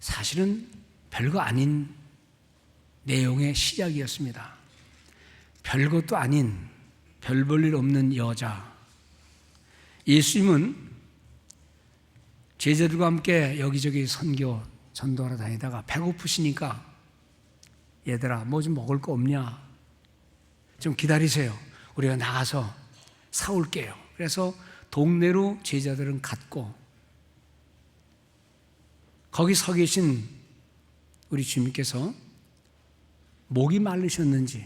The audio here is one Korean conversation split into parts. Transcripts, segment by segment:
사실은 별거 아닌 내용의 시작이었습니다. 별것도 아닌 별 볼 일 없는 여자. 예수님은 제자들과 함께 여기저기 선교 전도하러 다니다가 배고프시니까 얘들아 뭐 좀 먹을 거 없냐? 좀 기다리세요. 우리가 나가서 사올게요. 그래서 동네로 제자들은 갔고 거기 서 계신 우리 주님께서 목이 말르셨는지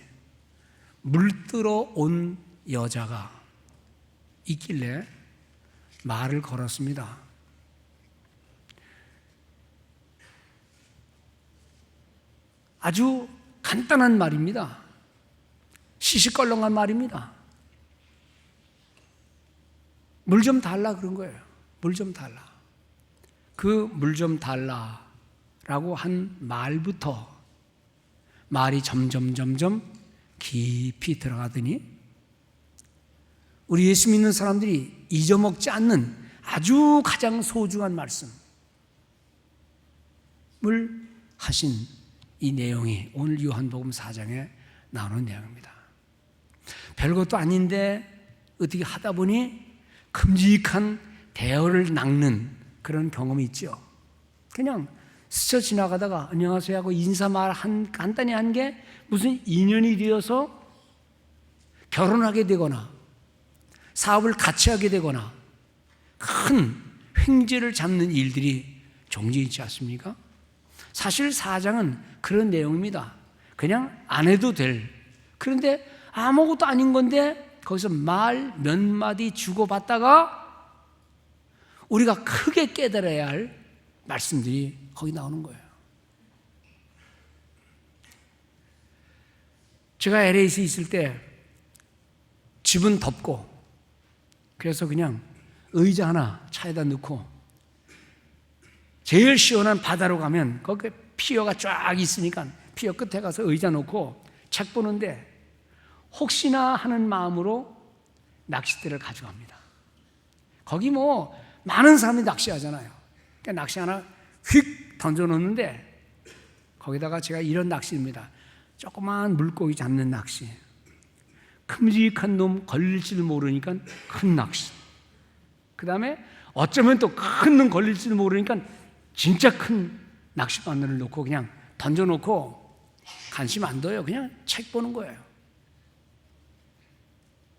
물들어 온 여자가 있길래 말을 걸었습니다. 아주 간단한 말입니다. 시시껄렁한 말입니다. 물 좀 달라 그런 거예요. 물 좀 달라. 그 물 좀 달라라고 한 말부터 말이 점점 깊이 들어가더니 우리 예수 믿는 사람들이 잊어먹지 않는 아주 가장 소중한 말씀을 하신 이 내용이 오늘 요한복음 4장에 나오는 내용입니다. 별것도 아닌데 어떻게 하다 보니 큼직한 대어를 낚는 그런 경험이 있죠. 그냥 스쳐 지나가다가 안녕하세요 하고 인사말 간단히 한 게 무슨 인연이 되어서 결혼하게 되거나 사업을 같이 하게 되거나 큰 횡재를 잡는 일들이 종종 있지 않습니까? 사실 4장은 그런 내용입니다. 그냥 안 해도 될, 그런데 아무것도 아닌 건데 거기서 말 몇 마디 주고받다가 우리가 크게 깨달아야 할 말씀들이 거기 나오는 거예요. 제가 LA에서 있을 때 집은 덥고 그래서 그냥 의자 하나 차에다 넣고 제일 시원한 바다로 가면 거기 피어가 쫙 있으니까 피어 끝에 가서 의자 놓고 책 보는데 혹시나 하는 마음으로 낚싯대를 가져갑니다. 거기 뭐 많은 사람이 낚시하잖아요. 그러니까 낚시 하나 휙 던져놓는데 거기다가 제가 이런 낚시입니다. 조그만 물고기 잡는 낚시. 큼직한 놈 걸릴 줄 모르니까 큰 낚시. 그 다음에 어쩌면 또 큰 놈 걸릴 줄 모르니까 진짜 큰 낚시바늘을 놓고 그냥 던져놓고 관심 안 둬요. 그냥 책 보는 거예요.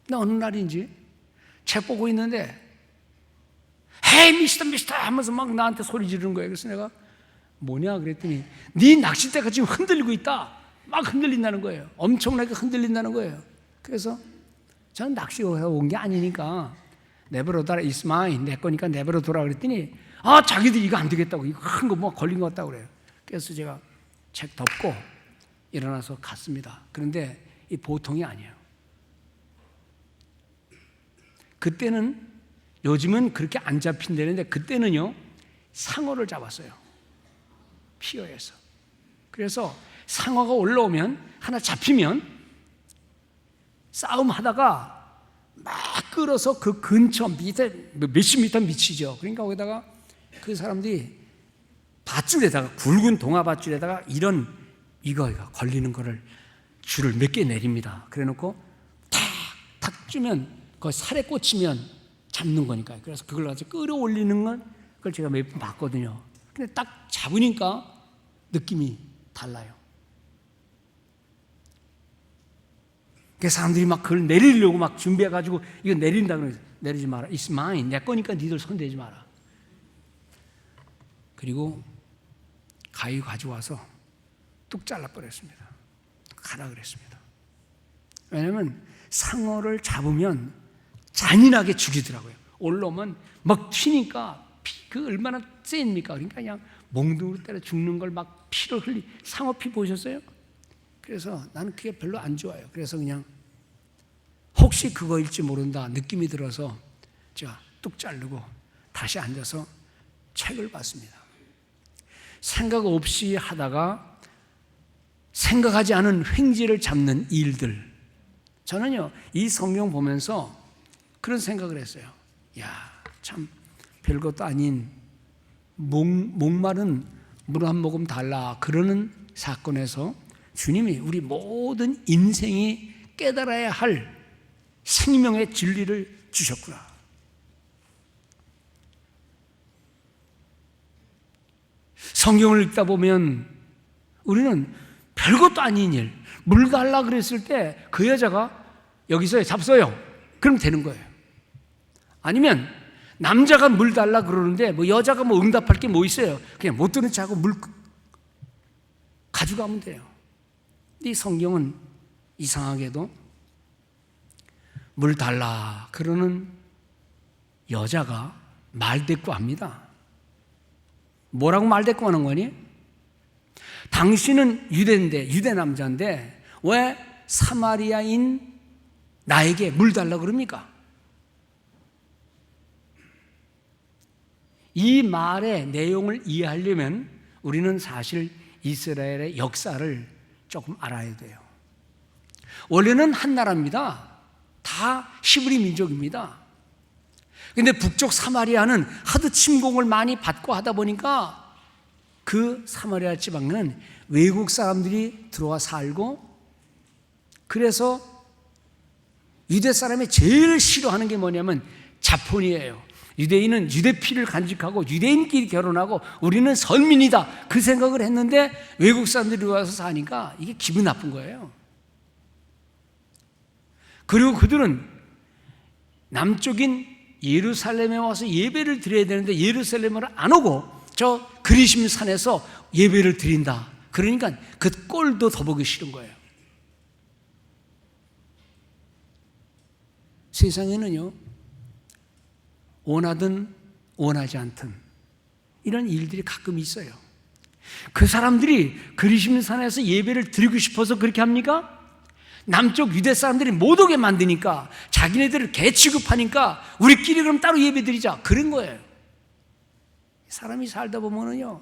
근데 어느 날인지 책 보고 있는데 헤이 미스터 하면서 막 나한테 소리 지르는 거예요. 그래서 내가 뭐냐 그랬더니 네 낚싯대가 지금 흔들리고 있다. 막 흔들린다는 거예요. 엄청나게 흔들린다는 거예요. 그래서 저는 낚시가 온 게 아니니까 내버려둬라, it's mine, 내 거니까 내버려둬라 그랬더니 자기들 이거 안 되겠다고, 이거 큰 거 뭐 걸린 것 같다고 그래요. 그래서 제가 책 덮고 일어나서 갔습니다. 그런데 이 보통이 아니에요. 그때는, 요즘은 그렇게 안 잡힌다는데 그때는요 상어를 잡았어요. 피어에서. 그래서 상어가 올라오면 하나 잡히면 싸움하다가 막 끌어서 그 근처 밑에 몇십 미터 미치죠. 그러니까 거기다가 그 사람들이 밧줄에다가, 굵은 동화 밧줄에다가 이거가 걸리는 거를 줄을 몇 개 내립니다. 그래 놓고 탁 찌면 그 살에 꽂히면 잡는 거니까요. 그래서 그걸 가지고 끌어올리는 건 그걸 제가 몇 번 봤거든요. 근데 딱 잡으니까 느낌이 달라요. 그 사람들이 막 그걸 내리려고 막 준비해가지고 이거 내린다 그러면서 내리지 마라. It's mine. 내 거니까 니들 손대지 마라. 그리고 가위 가져와서 뚝 잘라버렸습니다. 가라 그랬습니다. 왜냐하면 상어를 잡으면 잔인하게 죽이더라고요. 올라오면 막 튀니까 그 얼마나 쎄입니까? 그러니까 그냥 몽둥이로 때려 죽는 걸 막 피를 상어 피 보셨어요? 그래서 나는 그게 별로 안 좋아요. 그래서 그냥 혹시 그거일지 모른다 느낌이 들어서 제가 뚝 자르고 다시 앉아서 책을 봤습니다. 생각 없이 하다가 생각하지 않은 횡재를 잡는 일들. 저는요 이 성경 보면서 그런 생각을 했어요. 야, 참 별것도 아닌 목마른 물 한 모금 달라 그러는 사건에서 주님이 우리 모든 인생이 깨달아야 할 생명의 진리를 주셨구나. 성경을 읽다 보면 우리는 별것도 아닌 일, 물 달라 그랬을 때 그 여자가 여기서 잡숴요. 그럼 되는 거예요. 아니면 남자가 물 달라 그러는데 뭐 여자가 뭐 응답할 게 뭐 있어요. 그냥 못 들은 척하고 물 가져가면 돼요. 이 성경은 이상하게도 물 달라 그러는 여자가 말대꾸합니다. 뭐라고 말대꾸하는 거니? 당신은 유대 남자인데 왜 사마리아인 나에게 물 달라 그럽니까? 이 말의 내용을 이해하려면 우리는 사실 이스라엘의 역사를 조금 알아야 돼요. 원래는 한 나라입니다. 다 히브리 민족입니다. 그런데 북쪽 사마리아는 하도 침공을 많이 받고 하다 보니까 그 사마리아 지방에는 외국 사람들이 들어와 살고, 그래서 유대 사람이 제일 싫어하는 게 뭐냐면 자폰이에요. 유대인은 유대 피를 간직하고 유대인끼리 결혼하고 우리는 선민이다 그 생각을 했는데 외국 사람들이 와서 사니까 이게 기분 나쁜 거예요. 그리고 그들은 남쪽인 예루살렘에 와서 예배를 드려야 되는데 예루살렘을 안 오고 저 그리심 산에서 예배를 드린다. 그러니까 그 꼴도 더 보기 싫은 거예요. 세상에는요, 원하든 원하지 않든 이런 일들이 가끔 있어요. 그 사람들이 그리심 산에서 예배를 드리고 싶어서 그렇게 합니까? 남쪽 유대 사람들이 못 오게 만드니까, 자기네들을 개 취급하니까 우리끼리 그럼 따로 예배 드리자 그런 거예요. 사람이 살다 보면은요,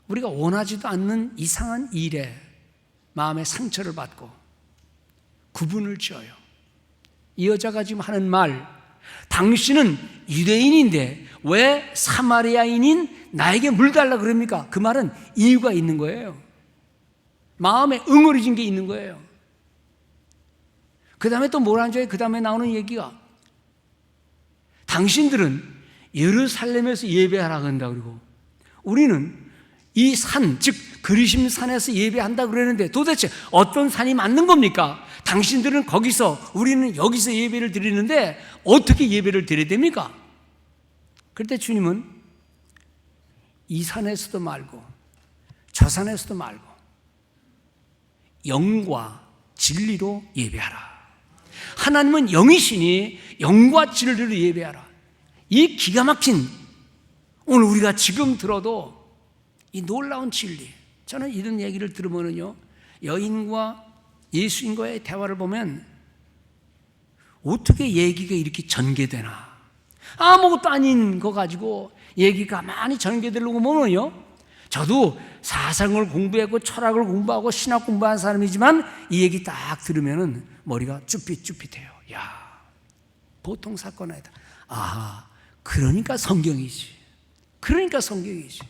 우리가 원하지도 않는 이상한 일에 마음의 상처를 받고 구분을 지어요. 이 여자가 지금 하는 말, 당신은 유대인인데 왜 사마리아인인 나에게 물 달라 그럽니까? 그 말은 이유가 있는 거예요. 마음에 응어리진 게 있는 거예요. 그 다음에 또 뭐라는 줄 알아요? 그 다음에 나오는 얘기가, 당신들은 예루살렘에서 예배하라 한다 그러고 우리는 이 산, 즉 그리심 산에서 예배한다 그러는데 도대체 어떤 산이 맞는 겁니까? 당신들은 거기서, 우리는 여기서 예배를 드리는데 어떻게 예배를 드려야 됩니까? 그때 주님은 이 산에서도 말고 저 산에서도 말고 영과 진리로 예배하라. 하나님은 영이시니 영과 진리로 예배하라. 이 기가 막힌, 오늘 우리가 지금 들어도 이 놀라운 진리, 저는 이런 얘기를 들으면요, 여인과 예수님과의 대화를 보면 어떻게 얘기가 이렇게 전개되나, 아무것도 아닌 거 가지고 얘기가 많이 전개되려고 보면요, 저도 사상을 공부하고 철학을 공부하고 신학 공부한 사람이지만 이 얘기 딱 들으면은 머리가 쭈삣쭈삣해요. 야, 보통 사건 아니다. 아, 그러니까 성경이지. 그러니까 성경이지.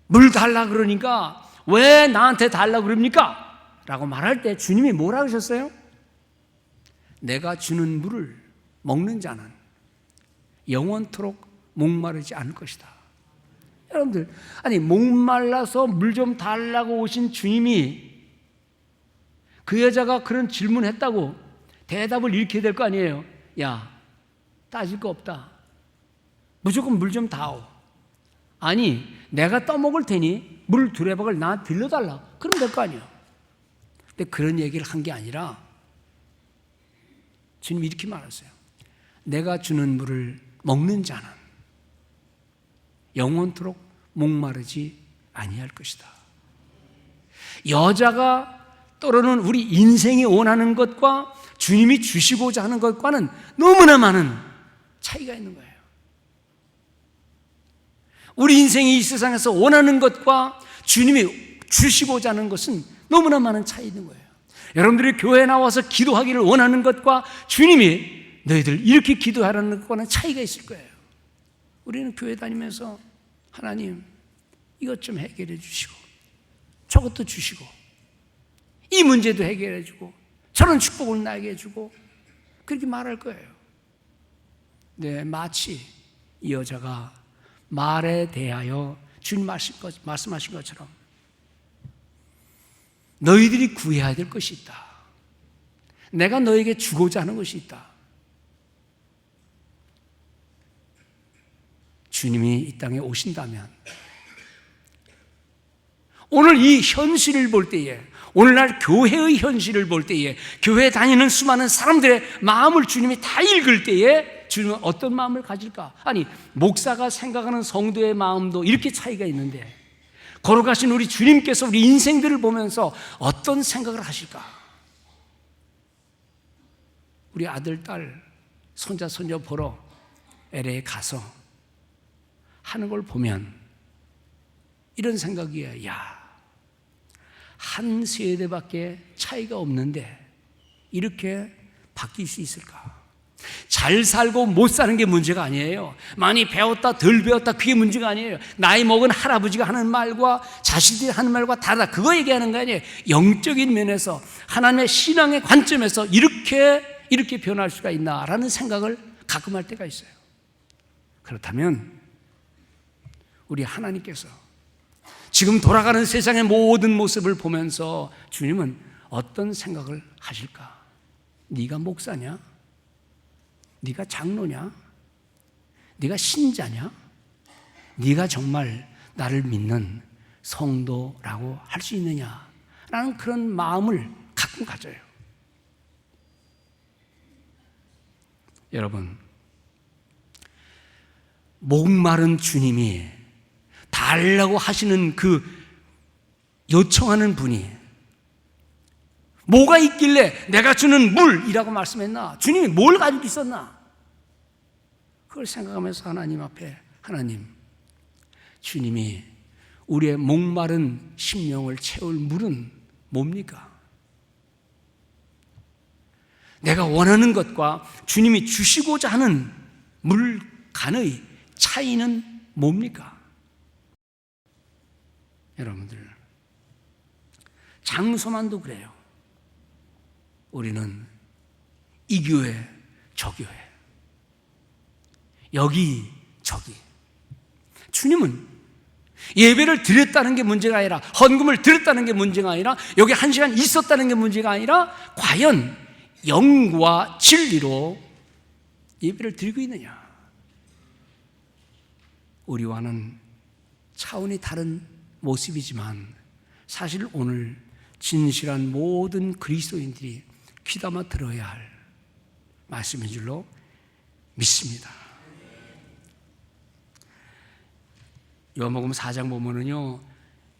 물 달라 그러니까 왜 나한테 달라 그럽니까? 라고 말할 때 주님이 뭐라 하셨어요? 내가 주는 물을 먹는 자는 영원토록 목마르지 않을 것이다. 여러분들, 아니 목말라서 물 좀 달라고 오신 주님이 그 여자가 그런 질문했다고 대답을 이렇게 될 거 아니에요. 야, 따질 거 없다. 무조건 물 좀 다오. 아니, 내가 떠먹을 테니 물 두레박을 나한테 빌려달라. 그럼 될 거 아니에요. 근데 그런 얘기를 한 게 아니라 주님이 이렇게 말했어요. 내가 주는 물을 먹는 자는 영원토록 목마르지 아니할 것이다. 여자가 떠오르는 우리 인생이 원하는 것과 주님이 주시고자 하는 것과는 너무나 많은 차이가 있는 거예요. 우리 인생이 이 세상에서 원하는 것과 주님이 주시고자 하는 것은 너무나 많은 차이 있는 거예요. 여러분들이 교회에 나와서 기도하기를 원하는 것과 주님이 너희들 이렇게 기도하라는 것과는 차이가 있을 거예요. 우리는 교회 다니면서 하나님 이것 좀 해결해 주시고 저것도 주시고 이 문제도 해결해 주고 저런 축복을 나에게 해주고 그렇게 말할 거예요. 네, 마치 이 여자가 말에 대하여 주님 말씀하신 것처럼 너희들이 구해야 될 것이 있다. 내가 너에게 주고자 하는 것이 있다. 주님이 이 땅에 오신다면 오늘 이 현실을 볼 때에, 오늘날 교회의 현실을 볼 때에, 교회 다니는 수많은 사람들의 마음을 주님이 다 읽을 때에 주님은 어떤 마음을 가질까? 아니, 목사가 생각하는 성도의 마음도 이렇게 차이가 있는데 걸어가신 우리 주님께서 우리 인생들을 보면서 어떤 생각을 하실까? 우리 아들, 딸, 손자, 손녀 보러 LA에 가서 하는 걸 보면 이런 생각이에요. 야, 한 세대밖에 차이가 없는데 이렇게 바뀔 수 있을까? 잘 살고 못 사는 게 문제가 아니에요. 많이 배웠다 덜 배웠다 그게 문제가 아니에요. 나이 먹은 할아버지가 하는 말과 자식들이 하는 말과 다르다 그거 얘기하는 거 아니에요. 영적인 면에서 하나님의 신앙의 관점에서 이렇게 변할 수가 있나라는 생각을 가끔 할 때가 있어요. 그렇다면 우리 하나님께서 지금 돌아가는 세상의 모든 모습을 보면서 주님은 어떤 생각을 하실까? 네가 목사냐? 네가 장로냐? 네가 신자냐? 네가 정말 나를 믿는 성도라고 할 수 있느냐? 라는 그런 마음을 가끔 가져요. 여러분, 목마른 주님이 달라고 하시는 그 요청하는 분이 뭐가 있길래 내가 주는 물이라고 말씀했나? 주님이 뭘 가지고 있었나? 그걸 생각하면서 하나님 앞에, 하나님, 주님이 우리의 목마른 심령을 채울 물은 뭡니까? 내가 원하는 것과 주님이 주시고자 하는 물간의 차이는 뭡니까? 여러분들, 장소만도 그래요. 우리는 이 교회, 저 교회, 여기, 저기. 주님은 예배를 드렸다는 게 문제가 아니라, 헌금을 드렸다는 게 문제가 아니라, 여기 한 시간 있었다는 게 문제가 아니라, 과연 영과 진리로 예배를 드리고 있느냐? 우리와는 차원이 다른 모습이지만 사실 오늘 진실한 모든 그리스도인들이 귀담아 들어야 할 말씀인 줄로 믿습니다. 요한복음 4장 보면은요,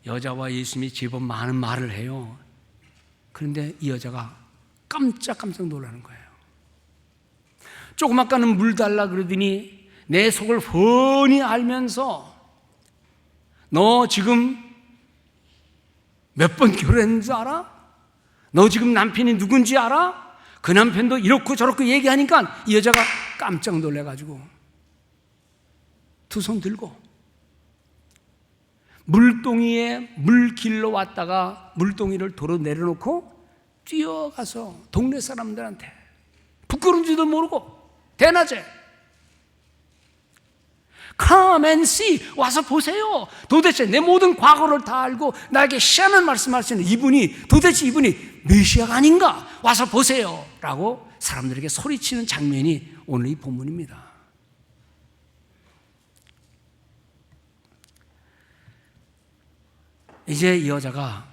여자와 예수님이 제법 많은 말을 해요. 그런데 이 여자가 깜짝 놀라는 거예요. 조금 아까는 물 달라 그러더니 내 속을 훤히 알면서 너 지금 몇 번 결혼했는지 알아? 너 지금 남편이 누군지 알아? 그 남편도 이렇고 저렇고 얘기하니까 이 여자가 깜짝 놀래가지고 두 손 들고 물동이에 물 길러 왔다가 물동이를 도로 내려놓고 뛰어가서 동네 사람들한테 부끄러운지도 모르고 대낮에 Come and see, 와서 보세요. 도대체 내 모든 과거를 다 알고 나에게 희한한 말씀하시는 이분이 도대체 이분이 메시아가 아닌가? 와서 보세요 라고 사람들에게 소리치는 장면이 오늘 이 본문입니다. 이제 이 여자가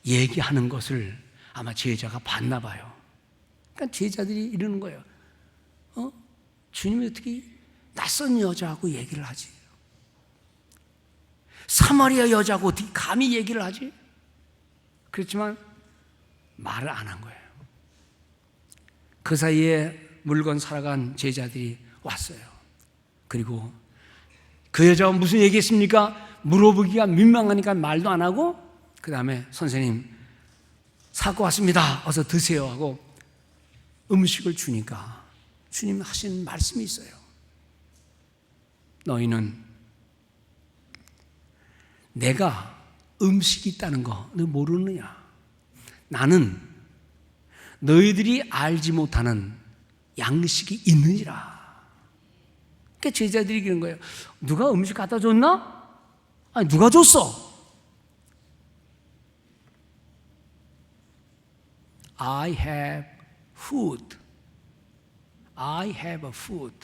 얘기하는 것을 아마 제자가 봤나 봐요. 그러니까 제자들이 이러는 거예요. 주님이 어떻게 낯선 여자하고 얘기를 하지? 사마리아 여자하고 어떻게 감히 얘기를 하지? 그렇지만 말을 안 한 거예요. 그 사이에 물건 사러 간 제자들이 왔어요. 그리고 그 여자가 무슨 얘기했습니까? 물어보기가 민망하니까 말도 안 하고 그 다음에 선생님 사고 왔습니다. 어서 드세요 하고 음식을 주니까 주님 하신 말씀이 있어요. 너희는 내가 음식이 있다는 거 너 모르느냐? 나는 너희들이 알지 못하는 양식이 있느니라. 그러니까 제자들이 그런 거예요. 누가 음식 갖다 줬나? 아니, 누가 줬어? I have food. I have a food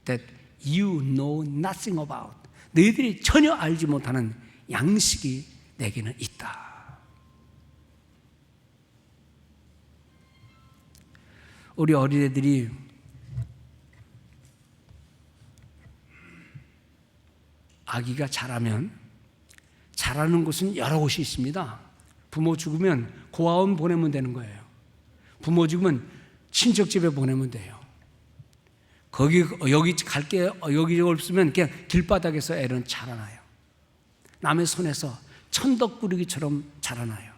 that you know nothing about. 너희들이 전혀 알지 못하는 양식이 내게는 있다. 우리 어린애들이 아기가 자라면 자라는 곳은 여러 곳이 있습니다. 부모 죽으면 고아원 보내면 되는 거예요. 부모 죽으면 친척집에 보내면 돼요. 여기 갈게 여기 없으면 그냥 길바닥에서 애는 자라나요. 남의 손에서 천덕꾸러기처럼 자라나요.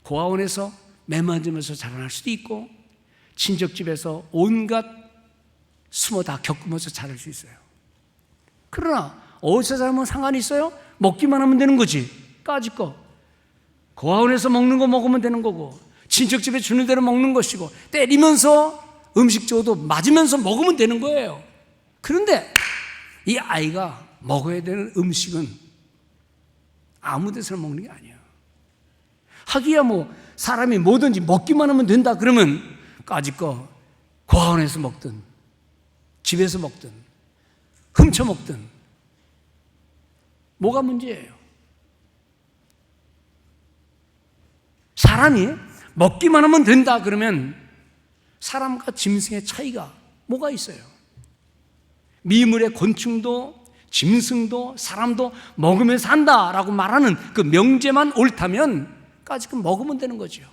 고아원에서 매 맞으면서 자라날 수도 있고 친척집에서 온갖 숨어 다 겪으면서 자랄 수 있어요. 그러나 어디서 자라면 상관이 있어요? 먹기만 하면 되는 거지. 까짓 거 고아원에서 먹는 거 먹으면 되는 거고 친척집에 주는 대로 먹는 것이고 때리면서 음식 줘도 맞으면서 먹으면 되는 거예요. 그런데 이 아이가 먹어야 되는 음식은 아무 데서나 먹는 게 아니에요. 하기야 뭐 사람이 뭐든지 먹기만 하면 된다 그러면 까짓 거 고아원에서 먹든 집에서 먹든 훔쳐 먹든 뭐가 문제예요? 사람이 먹기만 하면 된다 그러면 사람과 짐승의 차이가 뭐가 있어요? 미물의 곤충도 짐승도 사람도 먹으면 산다라고 말하는 그 명제만 옳다면 까짓 거 먹으면 되는 거죠.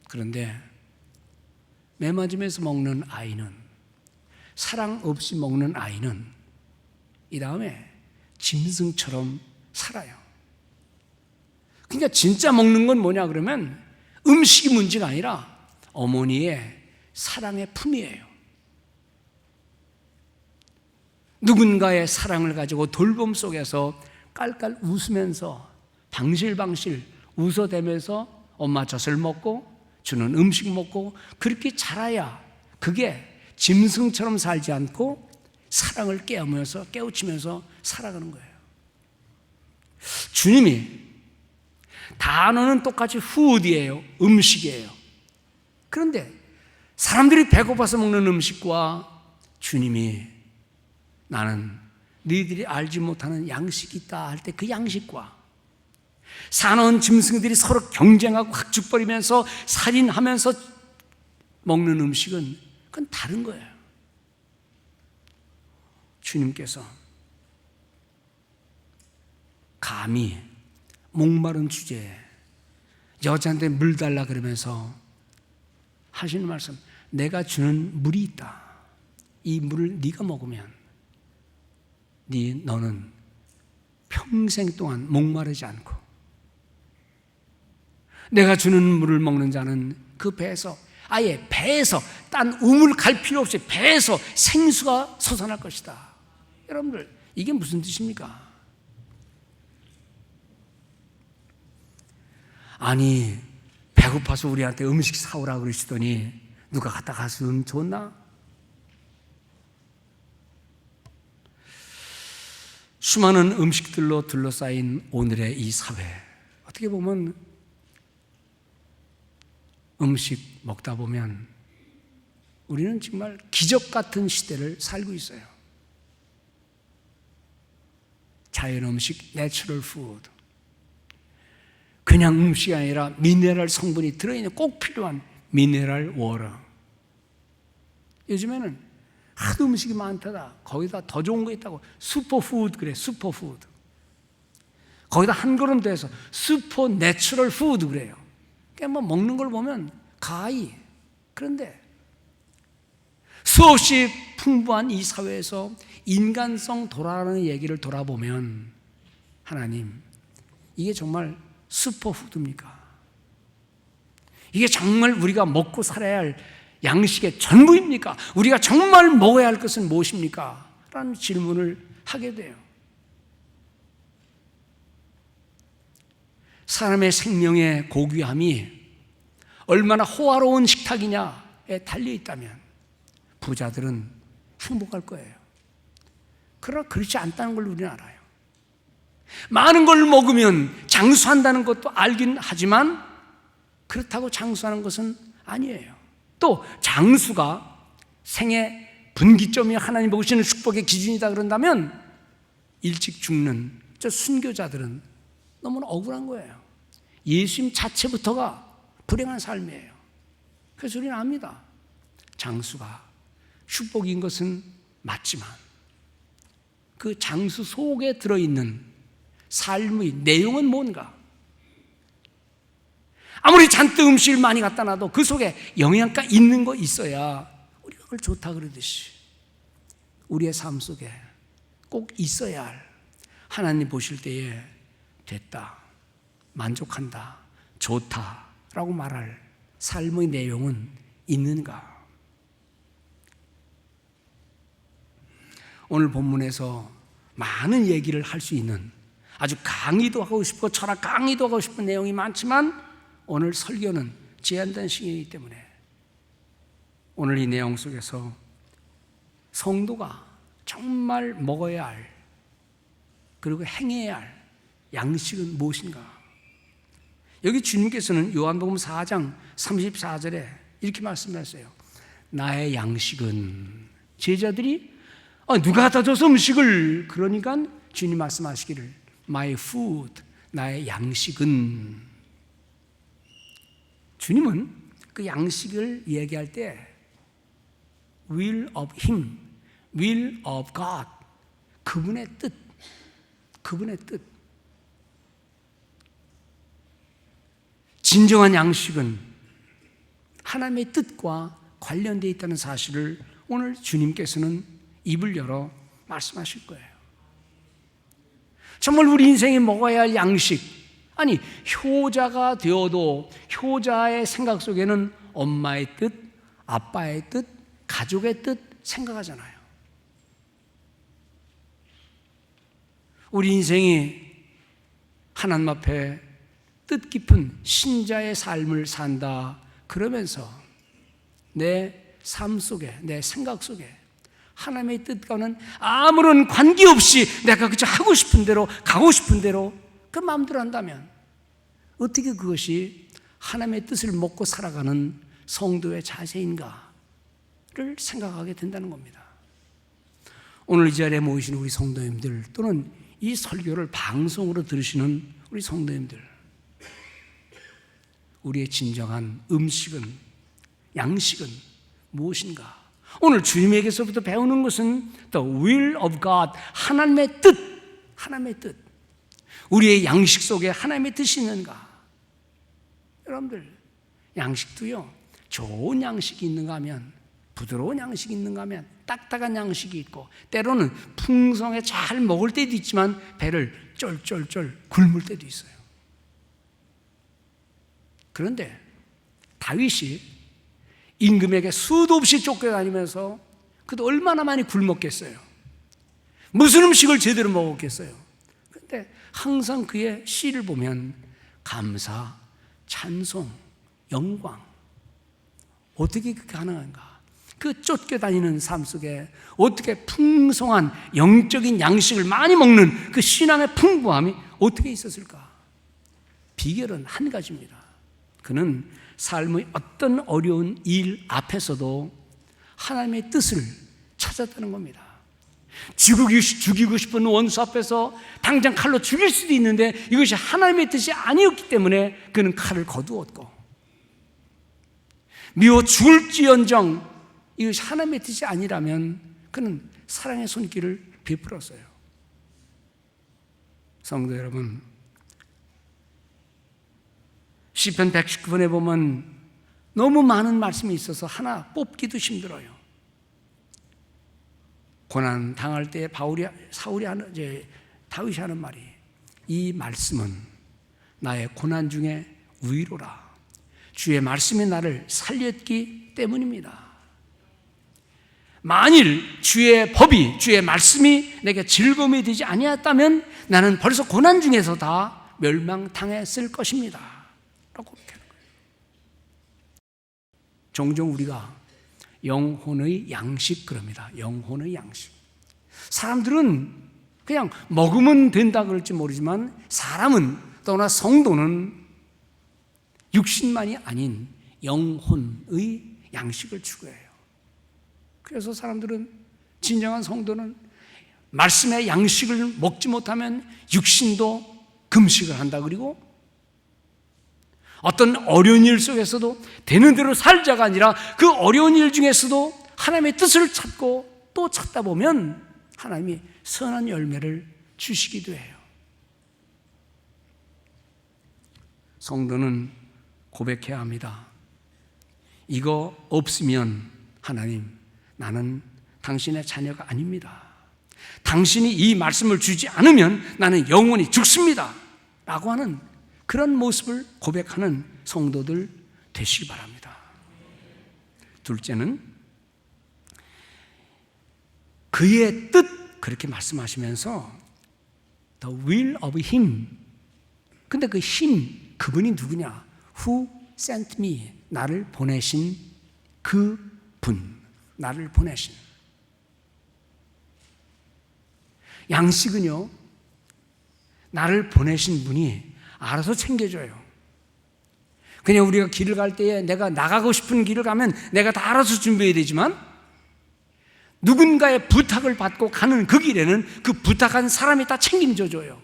그런데 매 맞으면서 먹는 아이는, 사랑 없이 먹는 아이는 이 다음에 짐승처럼 살아요. 그러니까 진짜 먹는 건 뭐냐 그러면 음식이 문제가 아니라 어머니의 사랑의 품이에요. 누군가의 사랑을 가지고 돌봄 속에서 깔깔 웃으면서 방실방실 웃어대면서 엄마 젖을 먹고 주는 음식 먹고 그렇게 자라야 그게 짐승처럼 살지 않고 사랑을 깨우치면서 살아가는 거예요. 주님이 단어는 똑같이 food이에요. 음식이에요. 그런데 사람들이 배고파서 먹는 음식과 주님이 나는 너희들이 알지 못하는 양식이 있다 할 때 그 양식과 사나운 짐승들이 서로 경쟁하고 학죽거리면서 살인하면서 먹는 음식은 그건 다른 거예요. 주님께서 감히 목마른 주제에 여자한테 물 달라 그러면서 하시는 말씀, 내가 주는 물이 있다. 이 물을 네가 먹으면 너는 평생 동안 목마르지 않고 내가 주는 물을 먹는 자는 그 배에서 아예 배에서 딴 우물 갈 필요 없이 배에서 생수가 솟아날 것이다. 여러분들 이게 무슨 뜻입니까? 아니 배고파서 우리한테 음식 사오라 그러시더니 누가 갖다 갔으면 좋나? 수많은 음식들로 둘러싸인 오늘의 이 사회, 어떻게 보면 음식 먹다 보면 우리는 정말 기적 같은 시대를 살고 있어요. 자연 음식, 내추럴 푸드. 그냥 음식이 아니라 미네랄 성분이 들어있는 꼭 필요한 미네랄 워터. 요즘에는 하도 음식이 많다다. 거기다 더 좋은 거 있다고 슈퍼푸드 그래. 슈퍼푸드. 거기다 한 걸음 더 해서 슈퍼 내추럴 푸드 그래요. 그러니까 뭐 먹는 걸 보면 가히. 그런데 수없이 풍부한 이 사회에서 인간성 돌아가는 얘기를 돌아보면 하나님, 이게 정말 슈퍼푸드입니까? 이게 정말 우리가 먹고 살아야 할 양식의 전부입니까? 우리가 정말 먹어야 할 것은 무엇입니까? 라는 질문을 하게 돼요. 사람의 생명의 고귀함이 얼마나 호화로운 식탁이냐에 달려 있다면 부자들은 행복할 거예요. 그러나 그렇지 않다는 걸 우리는 알아요. 많은 걸 먹으면 장수한다는 것도 알긴 하지만 그렇다고 장수하는 것은 아니에요. 또 장수가 생의 분기점이 하나님 보시는 축복의 기준이다 그런다면 일찍 죽는 저 순교자들은 너무나 억울한 거예요. 예수님 자체부터가 불행한 삶이에요. 그래서 우리는 압니다. 장수가 축복인 것은 맞지만 그 장수 속에 들어있는 삶의 내용은 뭔가? 아무리 잔뜩 음식을 많이 갖다 놔도 그 속에 영양가 있는 거 있어야 우리가 그걸 좋다 그러듯이 우리의 삶 속에 꼭 있어야 할 하나님 보실 때에 됐다, 만족한다, 좋다라고 말할 삶의 내용은 있는가? 오늘 본문에서 많은 얘기를 할 수 있는 아주 강의도 하고 싶고 철학 강의도 하고 싶은 내용이 많지만 오늘 설교는 제한된 시간이기 때문에 오늘 이 내용 속에서 성도가 정말 먹어야 할 그리고 행해야 할 양식은 무엇인가? 여기 주님께서는 요한복음 4장 34절에 이렇게 말씀하셨어요. 나의 양식은 제자들이 누가 갖다 줘서 음식을 그러니까 주님 말씀하시기를 My food, 나의 양식은 주님은 그 양식을 얘기할 때 will of him, will of God 그분의 뜻, 그분의 뜻 진정한 양식은 하나님의 뜻과 관련되어 있다는 사실을 오늘 주님께서는 입을 열어 말씀하실 거예요. 정말 우리 인생에 먹어야 할 양식, 아니 효자가 되어도 효자의 생각 속에는 엄마의 뜻, 아빠의 뜻, 가족의 뜻 생각하잖아요. 우리 인생이 하나님 앞에 뜻깊은 신자의 삶을 산다 그러면서 내 삶 속에, 내 생각 속에 하나님의 뜻과는 아무런 관계없이 내가 그저 하고 싶은 대로 가고 싶은 대로 그 마음대로 한다면 어떻게 그것이 하나님의 뜻을 먹고 살아가는 성도의 자세인가를 생각하게 된다는 겁니다. 오늘 이 자리에 모이신 우리 성도님들 또는 이 설교를 방송으로 들으시는 우리 성도님들, 우리의 진정한 음식은, 양식은 무엇인가? 오늘 주님에게서부터 배우는 것은 The will of God, 하나님의 뜻, 하나님의 뜻. 우리의 양식 속에 하나님의 뜻이 있는가? 여러분들, 양식도요, 좋은 양식이 있는가 하면, 부드러운 양식이 있는가 하면, 딱딱한 양식이 있고, 때로는 풍성하게 잘 먹을 때도 있지만, 배를 쫄쫄쫄 굶을 때도 있어요. 그런데, 다윗이 임금에게 수도 없이 쫓겨다니면서 그도 얼마나 많이 굶었겠어요. 무슨 음식을 제대로 먹었겠어요. 그런데 항상 그의 시를 보면 감사, 찬송, 영광, 어떻게 그게 가능한가? 그 쫓겨다니는 삶 속에 어떻게 풍성한 영적인 양식을 많이 먹는 그 신앙의 풍부함이 어떻게 있었을까? 비결은 한 가지입니다. 그는 삶의 어떤 어려운 일 앞에서도 하나님의 뜻을 찾았다는 겁니다. 죽이고 싶은 원수 앞에서 당장 칼로 죽일 수도 있는데 이것이 하나님의 뜻이 아니었기 때문에 그는 칼을 거두었고, 미워 죽을지언정 이것이 하나님의 뜻이 아니라면 그는 사랑의 손길을 베풀었어요. 성도 여러분, 시편 119편에 보면 너무 많은 말씀이 있어서 하나 뽑기도 힘들어요. 고난 당할 때 다윗이 하는 말이, 이 말씀은 나의 고난 중에 위로라. 주의 말씀이 나를 살렸기 때문입니다. 만일 주의 법이, 주의 말씀이 내게 즐거움이 되지 아니었다면 나는 벌써 고난 중에서 다 멸망당했을 것입니다. 라고 얘기하는 거예요. 종종 우리가 영혼의 양식 그럽니다. 영혼의 양식. 사람들은 그냥 먹으면 된다 그럴지 모르지만 사람은, 또나 성도는 육신만이 아닌 영혼의 양식을 추구해요. 그래서 사람들은, 진정한 성도는 말씀의 양식을 먹지 못하면 육신도 금식을 한다. 그리고 어떤 어려운 일 속에서도 되는 대로 살자가 아니라 그 어려운 일 중에서도 하나님의 뜻을 찾고 또 찾다 보면 하나님이 선한 열매를 주시기도 해요. 성도는 고백해야 합니다. 이거 없으면 하나님, 나는 당신의 자녀가 아닙니다. 당신이 이 말씀을 주지 않으면 나는 영원히 죽습니다. 라고 하는 그런 모습을 고백하는 성도들 되시기 바랍니다. 둘째는 그의 뜻, 그렇게 말씀하시면서 The will of Him. 근데 그 Him, 그분이 누구냐? Who sent me. 나를 보내신 그 분, 나를 보내신. 양식은요, 나를 보내신 분이 알아서 챙겨줘요. 그냥 우리가 길을 갈 때에 내가 나가고 싶은 길을 가면 내가 다 알아서 준비해야 되지만, 누군가의 부탁을 받고 가는 그 길에는 그 부탁한 사람이 다 책임져 줘요.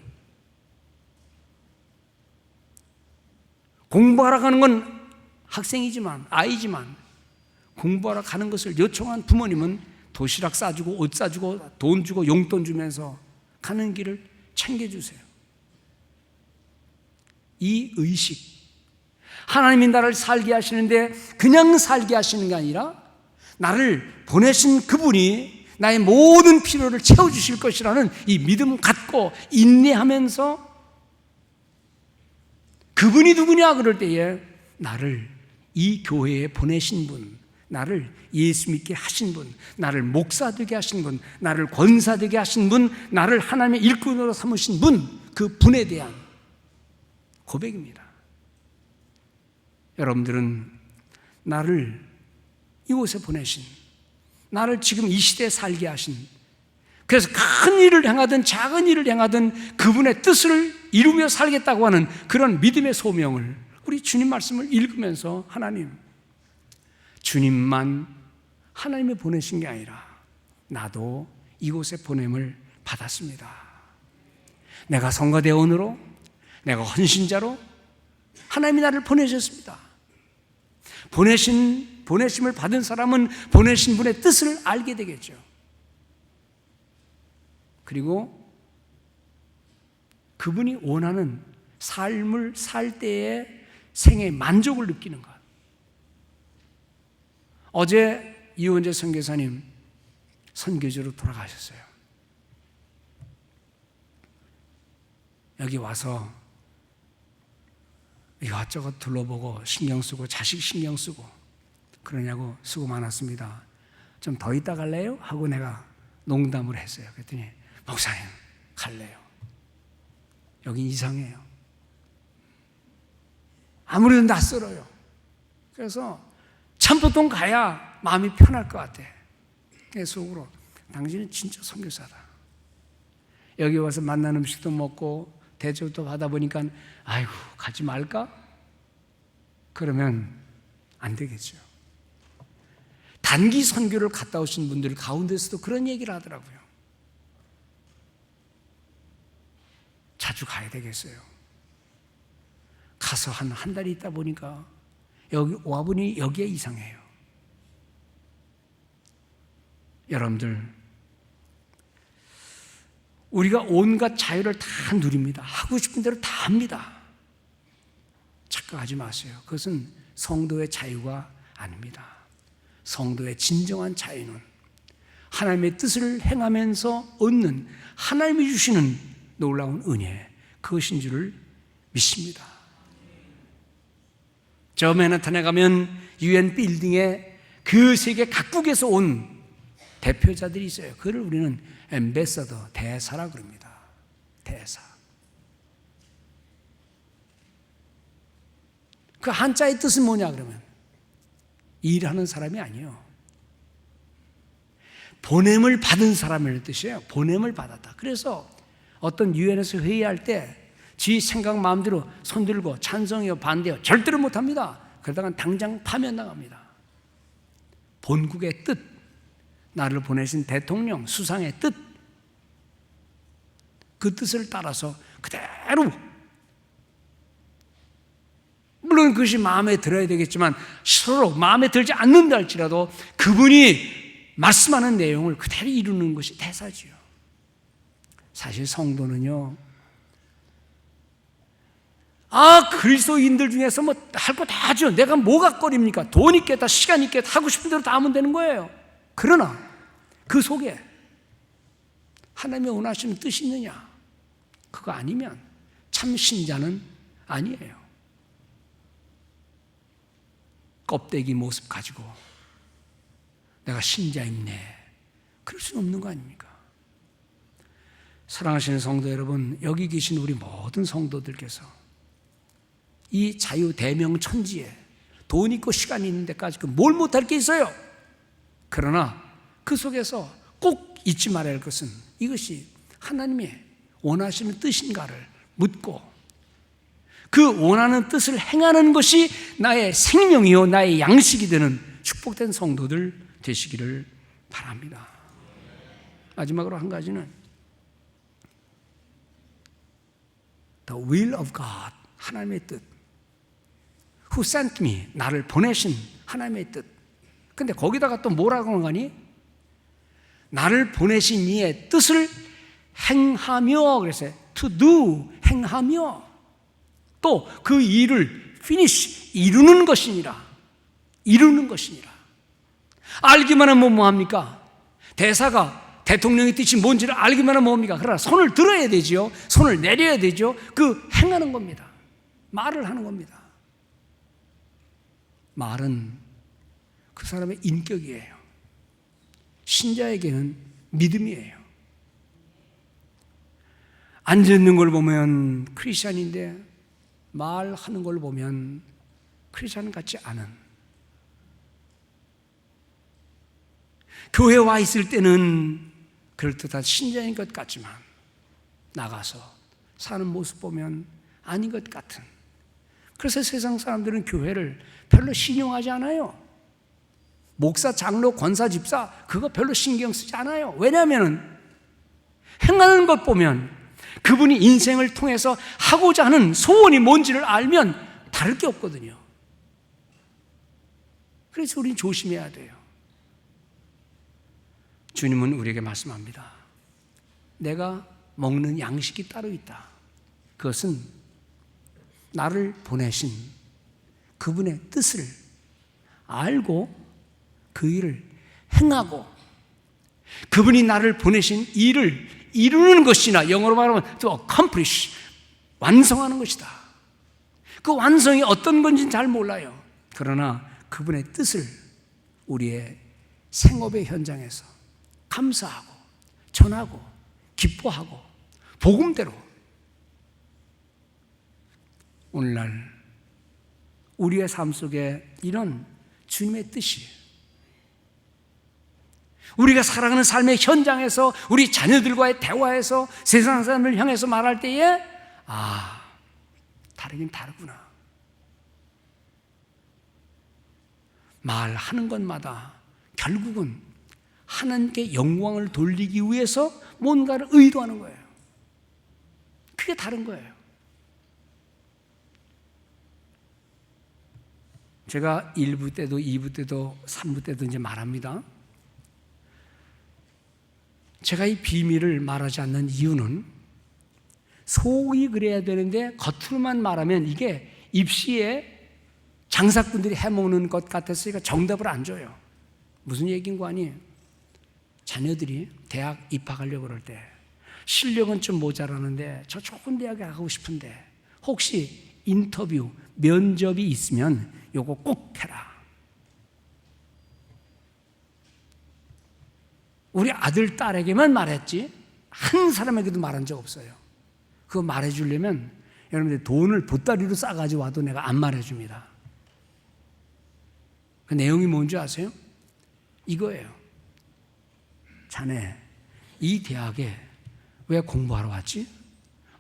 공부하러 가는 건 학생이지만, 아이지만, 공부하러 가는 것을 요청한 부모님은 도시락 싸주고 옷 싸주고 돈 주고 용돈 주면서 가는 길을 챙겨주세요. 이 의식, 하나님이 나를 살게 하시는데 그냥 살게 하시는 게 아니라 나를 보내신 그분이 나의 모든 필요를 채워주실 것이라는 이 믿음 갖고 인내하면서, 그분이 누구냐 그럴 때에 나를 이 교회에 보내신 분, 나를 예수 믿게 하신 분, 나를 목사 되게 하신 분, 나를 권사 되게 하신 분, 나를 하나님의 일꾼으로 삼으신 분, 그 분에 대한 고백입니다. 여러분들은 나를 이곳에 보내신, 나를 지금 이 시대에 살게 하신, 그래서 큰 일을 행하든 작은 일을 행하든 그분의 뜻을 이루며 살겠다고 하는 그런 믿음의 소명을 우리 주님 말씀을 읽으면서, 하나님, 주님만 하나님이 보내신 게 아니라 나도 이곳에 보냄을 받았습니다. 내가 성가대원으로, 내가 헌신자로 하나님이 나를 보내셨습니다. 보내심을 받은 사람은 보내신 분의 뜻을 알게 되겠죠. 그리고 그분이 원하는 삶을 살 때의 생애의 만족을 느끼는 것. 어제 이원재 선교사님 선교지로 돌아가셨어요. 여기 와서 이것저것 둘러보고 신경 쓰고 자식 신경 쓰고 그러냐고 수고 많았습니다. 좀 더 있다 갈래요? 하고 내가 농담을 했어요. 그랬더니 목사님 갈래요. 여긴 이상해요. 아무래도 낯설어요. 그래서 참보통 가야 마음이 편할 것 같아. 내 속으로 당신은 진짜 선교사다. 여기 와서 맛난 음식도 먹고 대접도 받아보니까 아이고 가지 말까? 그러면 안 되겠죠. 단기 선교를 갔다 오신 분들 가운데서도 그런 얘기를 하더라고요. 자주 가야 되겠어요. 가서 한 달 있다 보니까 여기 와보니 여기에 이상해요. 여러분들, 우리가 온갖 자유를 다 누립니다. 하고 싶은 대로 다 합니다. 착각하지 마세요. 그것은 성도의 자유가 아닙니다. 성도의 진정한 자유는 하나님의 뜻을 행하면서 얻는 하나님이 주시는 놀라운 은혜, 그것인 줄을 믿습니다. 저 맨하탄에 가면 UN 빌딩에 그 세계 각국에서 온 대표자들이 있어요. 그를 우리는 엠베서더, 대사라 그럽니다. 대사. 그 한자의 뜻은 뭐냐 그러면 일하는 사람이 아니에요. 보냄을 받은 사람이라는 뜻이에요. 보냄을 받았다. 그래서 어떤 유엔에서 회의할 때 지 생각 마음대로 손들고 찬성해요, 반대요 절대로 못합니다. 그러다가 당장 파면당합니다. 본국의 뜻, 나를 보내신 대통령, 수상의 뜻, 그 뜻을 따라서 그대로, 물론 그것이 마음에 들어야 되겠지만 서로 마음에 들지 않는다 할지라도 그분이 말씀하는 내용을 그대로 이루는 것이 대사지요. 사실 성도는요, 그리스도인들 중에서 뭐 할 거 다 하죠. 내가 뭐가 꺼립니까? 돈 있겠다, 시간 있겠다, 하고 싶은 대로 다 하면 되는 거예요. 그러나 그 속에 하나님의 원하시는 뜻이 있느냐? 그거 아니면 참 신자는 아니에요. 껍데기 모습 가지고 내가 신자입네, 그럴 수는 없는 거 아닙니까? 사랑하시는 성도 여러분, 여기 계신 우리 모든 성도들께서 이 자유대명천지에 돈 있고 시간이 있는 데까지 뭘 못할 게 있어요. 그러나 그 속에서 꼭 잊지 말아야 할 것은 이것이 하나님의 원하시는 뜻인가를 묻고 그 원하는 뜻을 행하는 것이 나의 생명이요 나의 양식이 되는 축복된 성도들 되시기를 바랍니다. 마지막으로 한 가지는 The will of God, 하나님의 뜻. Who sent me, 나를 보내신 하나님의 뜻. 근데 거기다가 또 뭐라고 하니? 나를 보내신 이의 뜻을 행하며, 그래서 to do, 행하며 또 그 일을 finish, 이루는 것이니라. 이루는 것이니라. 알기만 하면 뭐합니까? 대사가 대통령의 뜻이 뭔지를 알기만 하면 뭡니까? 그러나 손을 들어야 되지요. 손을 내려야 되죠. 그 행하는 겁니다. 말을 하는 겁니다. 말은 그 사람의 인격이에요. 신자에게는 믿음이에요. 앉아있는 걸 보면 크리스찬인데 말하는 걸 보면 크리스찬 같지 않은, 교회에 와 있을 때는 그럴듯한 신자인 것 같지만 나가서 사는 모습 보면 아닌 것 같은, 그래서 세상 사람들은 교회를 별로 신용하지 않아요. 목사, 장로, 권사, 집사 그거 별로 신경 쓰지 않아요. 왜냐하면 행하는 것 보면 그분이 인생을 통해서 하고자 하는 소원이 뭔지를 알면 다를 게 없거든요. 그래서 우리는 조심해야 돼요. 주님은 우리에게 말씀합니다. 내가 먹는 양식이 따로 있다. 그것은 나를 보내신 그분의 뜻을 알고 그 일을 행하고 그분이 나를 보내신 일을 이루는 것이나, 영어로 말하면 to accomplish, 완성하는 것이다. 그 완성이 어떤 건지는 잘 몰라요. 그러나 그분의 뜻을 우리의 생업의 현장에서 감사하고 전하고 기뻐하고 복음대로 오늘날 우리의 삶 속에 이런 주님의 뜻이, 우리가 살아가는 삶의 현장에서 우리 자녀들과의 대화에서 세상 사람을 향해서 말할 때에 다르긴 다르구나. 말하는 것마다 결국은 하나님께 영광을 돌리기 위해서 뭔가를 의도하는 거예요. 그게 다른 거예요. 제가 1부 때도 2부 때도 3부 때도 이제 말합니다. 제가 이 비밀을 말하지 않는 이유는 속이 그래야 되는데 겉으로만 말하면 이게 입시에 장사꾼들이 해먹는 것 같아서 정답을 안 줘요. 무슨 얘기인 거 아니에요? 자녀들이 대학 입학하려고 그럴 때 실력은 좀 모자라는데 저 좋은 대학에 가고 싶은데 혹시 인터뷰, 면접이 있으면 요거 꼭 해라. 우리 아들, 딸에게만 말했지 한 사람에게도 말한 적 없어요. 그거 말해주려면 여러분들 돈을 보따리로 싸가지고 와도 내가 안 말해줍니다. 그 내용이 뭔지 아세요? 이거예요. 자네, 이 대학에 왜 공부하러 왔지?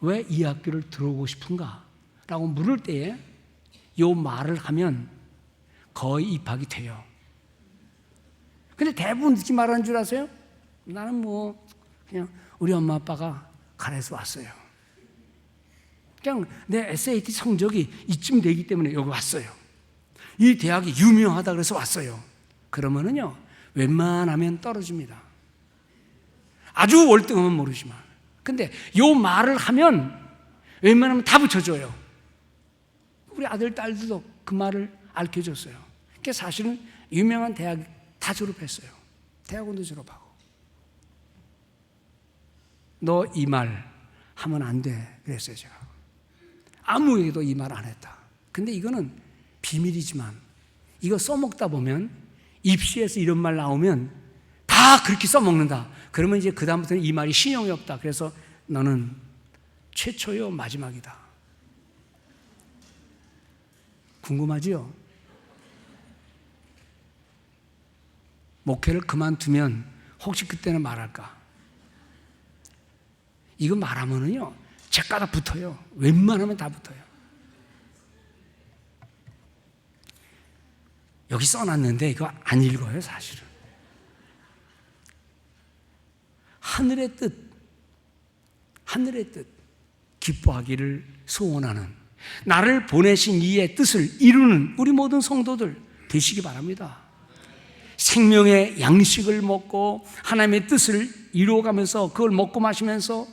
왜 이 학교를 들어오고 싶은가? 라고 물을 때에 요 말을 하면 거의 입학이 돼요. 근데 대부분 어떻게 말하는 줄 아세요? 나는 뭐 그냥 우리 엄마 아빠가 가래서 왔어요. 그냥 내 SAT 성적이 이쯤 되기 때문에 여기 왔어요. 이 대학이 유명하다 그래서 왔어요. 그러면은요, 웬만하면 떨어집니다. 아주 월등하면 모르지만. 근데 요 말을 하면 웬만하면 다 붙여줘요. 우리 아들, 딸들도 그 말을 알려줬어요. 그러니까 사실은 유명한 대학 다 졸업했어요. 대학원도 졸업하고. 너 이 말 하면 안 돼 그랬어요, 제가. 아무에게도 이 말 안 했다. 근데 이거는 비밀이지만 이거 써먹다 보면 입시에서 이런 말 나오면 다 그렇게 써먹는다. 그러면 이제 그다음부터는 이 말이 신용이 없다. 그래서 너는 최초요 마지막이다. 궁금하지요? 목회를 그만두면 혹시 그때는 말할까? 이거 말하면은요 책가다 붙어요. 웬만하면 다 붙어요. 여기 써놨는데 이거 안 읽어요, 사실은. 하늘의 뜻, 기뻐하기를 소원하는, 나를 보내신 이의 뜻을 이루는 우리 모든 성도들 되시기 바랍니다. 생명의 양식을 먹고 하나님의 뜻을 이루어가면서 그걸 먹고 마시면서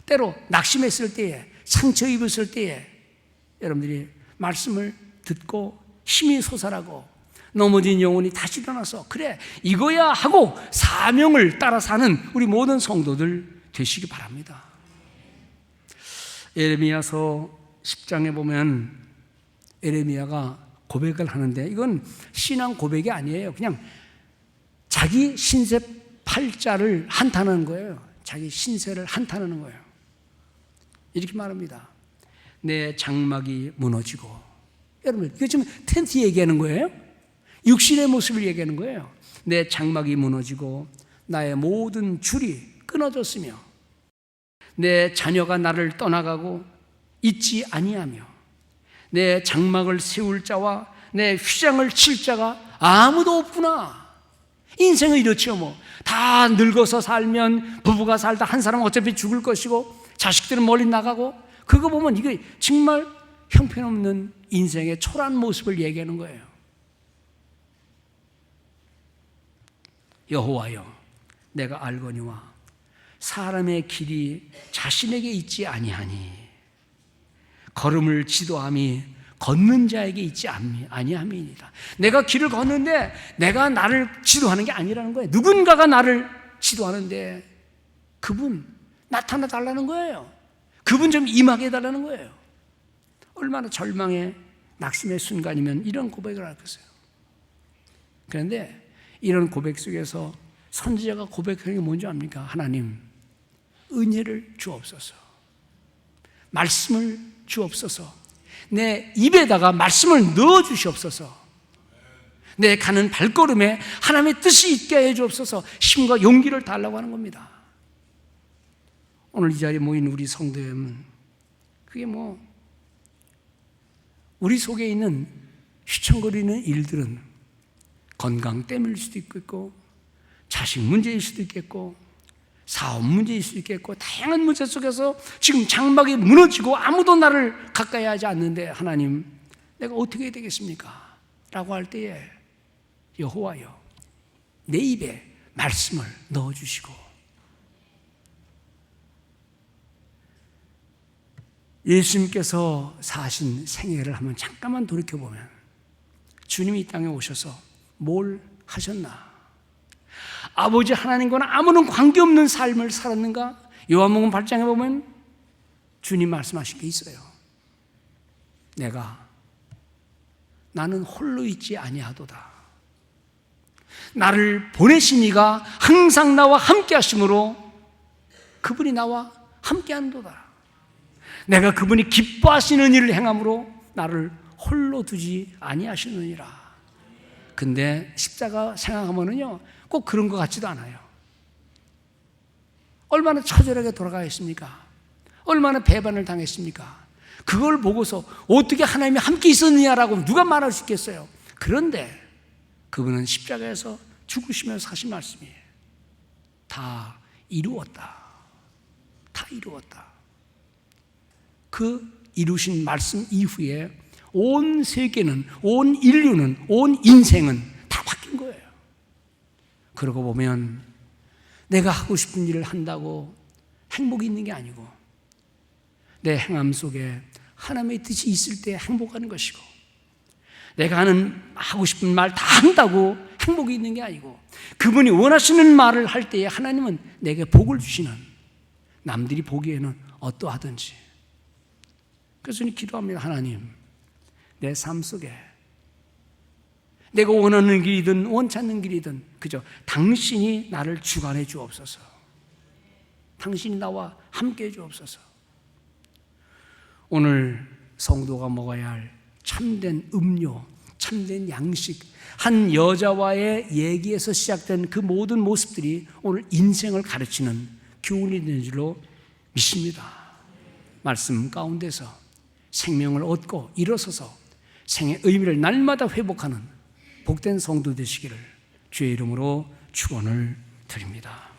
때로 낙심했을 때에, 상처 입었을 때에 여러분들이 말씀을 듣고 힘이 솟아나고 넘어진 영혼이 다시 일어나서 그래 이거야 하고 사명을 따라 사는 우리 모든 성도들 되시기 바랍니다. 예레미야서 10장에 보면 예레미야가 고백을 하는데 이건 신앙 고백이 아니에요. 그냥 자기 신세 팔자를 한탄하는 거예요. 자기 신세를 한탄하는 거예요. 이렇게 말합니다. 내 장막이 무너지고, 여러분 이거 지금 텐트 얘기하는 거예요? 육신의 모습을 얘기하는 거예요. 내 장막이 무너지고 나의 모든 줄이 끊어졌으며 내 자녀가 나를 떠나가고 있지 아니하며 내 장막을 세울 자와 내 휘장을 칠 자가 아무도 없구나. 인생은 이렇죠. 뭐 다 늙어서 살면 부부가 살다 한 사람은 어차피 죽을 것이고 자식들은 멀리 나가고, 그거 보면 이게 정말 형편없는 인생의 초라한 모습을 얘기하는 거예요. 여호와여, 내가 알거니와 사람의 길이 자신에게 있지 아니하니 걸음을 지도함이 걷는 자에게 있지 아니함이니이다. 내가 길을 걷는데 내가 나를 지도하는 게 아니라는 거예요. 누군가가 나를 지도하는데 그분 나타나 달라는 거예요. 그분 좀 임하게 해달라는 거예요. 얼마나 절망의 낙심의 순간이면 이런 고백을 하겠어요. 그런데 이런 고백 속에서 선지자가 고백하는 게 뭔지 압니까? 하나님, 은혜를 주옵소서. 말씀을 주옵소서. 내 입에다가 말씀을 넣어 주시옵소서. 내 가는 발걸음에 하나님의 뜻이 있게 해 주옵소서. 힘과 용기를 달라고 하는 겁니다. 오늘 이 자리에 모인 우리 성도 여러분, 그게 뭐 우리 속에 있는 휘청거리는 일들은 건강 때문일 수도 있고 자식 문제일 수도 있겠고 사업 문제일 수도 있겠고 다양한 문제 속에서 지금 장막이 무너지고 아무도 나를 가까이 하지 않는데 하나님, 내가 어떻게 해야 되겠습니까? 라고 할 때에 여호와여, 내 입에 말씀을 넣어주시고, 예수님께서 사신 생애를 한번 잠깐만 돌이켜보면 주님이 이 땅에 오셔서 뭘 하셨나? 아버지 하나님과는 아무런 관계없는 삶을 살았는가? 요한복음 8장에 보면 주님 말씀하신 게 있어요. 나는 홀로 있지 아니하도다. 나를 보내신 이가 항상 나와 함께 하심으로 그분이 나와 함께 하는도다. 내가 그분이 기뻐하시는 일을 행함으로 나를 홀로 두지 아니하시느니라. 근데 십자가 생각하면은요, 꼭 그런 것 같지도 않아요. 얼마나 처절하게 돌아가셨습니까? 얼마나 배반을 당했습니까? 그걸 보고서 어떻게 하나님이 함께 있었느냐라고 누가 말할 수 있겠어요? 그런데 그분은 십자가에서 죽으시면서 하신 말씀이에요. 다 이루었다. 다 이루었다. 그 이루신 말씀 이후에 온 세계는, 온 인류는, 온 인생은 다 바뀐 거예요. 그러고 보면 내가 하고 싶은 일을 한다고 행복이 있는 게 아니고, 내 행함 속에 하나님의 뜻이 있을 때 행복하는 것이고, 내가 하고 싶은 말 다 한다고 행복이 있는 게 아니고, 그분이 원하시는 말을 할 때에 하나님은 내게 복을 주시는, 남들이 보기에는 어떠하든지. 그래서 저는 기도합니다. 하나님, 내 삶 속에 내가 원하는 길이든 원치 않는 길이든 그저 당신이 나를 주관해 주옵소서. 당신이 나와 함께 해 주옵소서. 오늘 성도가 먹어야 할 참된 음료, 참된 양식, 한 여자와의 얘기에서 시작된 그 모든 모습들이 오늘 인생을 가르치는 교훈이 되는 줄로 믿습니다. 말씀 가운데서 생명을 얻고 일어서서 생의 의미를 날마다 회복하는 복된 성도 되시기를 주의 이름으로 축원을 드립니다.